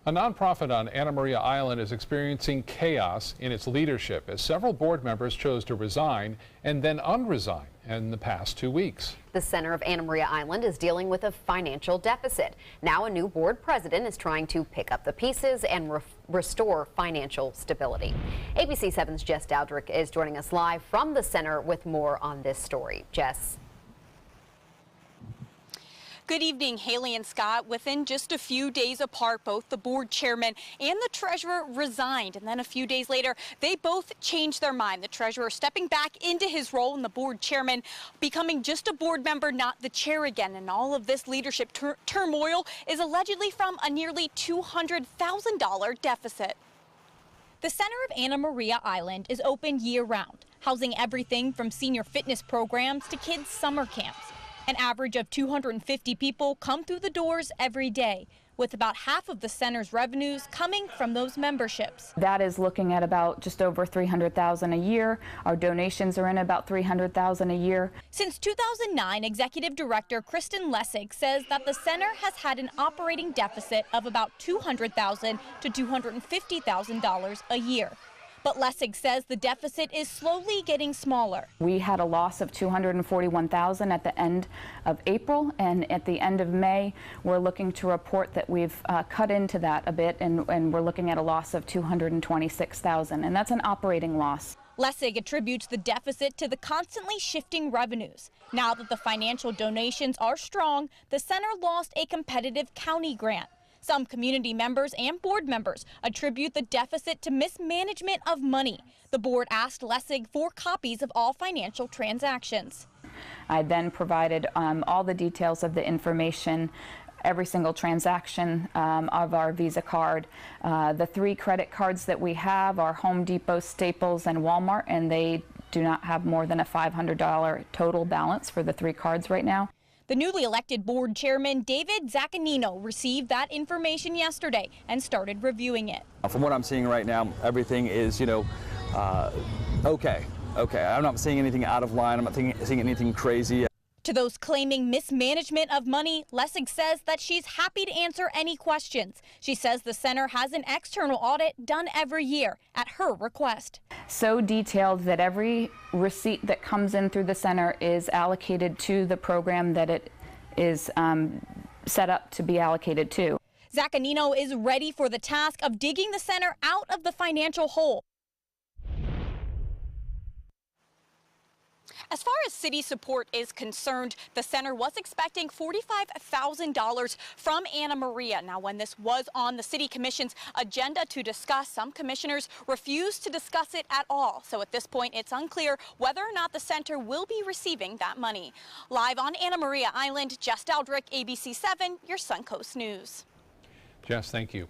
A nonprofit on Anna Maria Island is experiencing chaos in its leadership as several board members chose to resign and then unresign in the past 2 weeks. The center of Anna Maria Island is dealing with a financial deficit. Now a new board president is trying to pick up the pieces and restore financial stability. ABC 7's Jess Dowdrick is joining us live from the center with more on this story. Jess. Good evening, Haley and Scott. Within just a few days apart, both the board chairman and the treasurer resigned. And then a few days later, they both changed their mind. The treasurer stepping back into his role and the board chairman becoming just a board member, not the chair again. And all of this leadership turmoil is allegedly from a nearly $200,000 deficit. The center of Anna Maria Island is open year-round, housing everything from senior fitness programs to kids' summer camps. An average of 250 people come through the doors every day, with about half of the center's revenues coming from those memberships. That is looking at about just over $300,000 a year. Our donations are in about $300,000 a year. Since 2009, Executive Director Kristen Lessig says that the center has had an operating deficit of about $200,000 to $250,000 a year. But Lessig says the deficit is slowly getting smaller. We had a loss of $241,000 at the end of April, and at the end of May, we're looking to report that we've cut into that a bit, and we're looking at a loss of $226,000, and that's an operating loss. Lessig attributes the deficit to the constantly shifting revenues. Now that the financial donations are strong, the center lost a competitive county grant. Some community members and board members attribute the deficit to mismanagement of money. The board asked Lessig for copies of all financial transactions. I then provided all the details of the information, every single transaction of our Visa card. The 3 credit cards that we have are Home Depot, Staples, and Walmart, and they do not have more than a $500 total balance for the 3 cards right now. The newly elected board chairman, David Zaccanino, received that information yesterday and started reviewing it. From what I'm seeing right now, everything is, okay. I'm not seeing anything out of line. I'm not seeing anything crazy. To those claiming mismanagement of money, Lessig says that she's happy to answer any questions. She says the center has an external audit done every year at her request. So detailed that every receipt that comes in through the center is allocated to the program that it is set up to be allocated to. Zaccanino is ready for the task of digging the center out of the financial hole. As far as city support is concerned, the center was expecting $45,000 from Anna Maria. Now, when this was on the city commission's agenda to discuss, some commissioners refused to discuss it at all. So at this point, it's unclear whether or not the center will be receiving that money. Live on Anna Maria Island, Jess Dowdrick, ABC 7, your Suncoast News. Jess, thank you.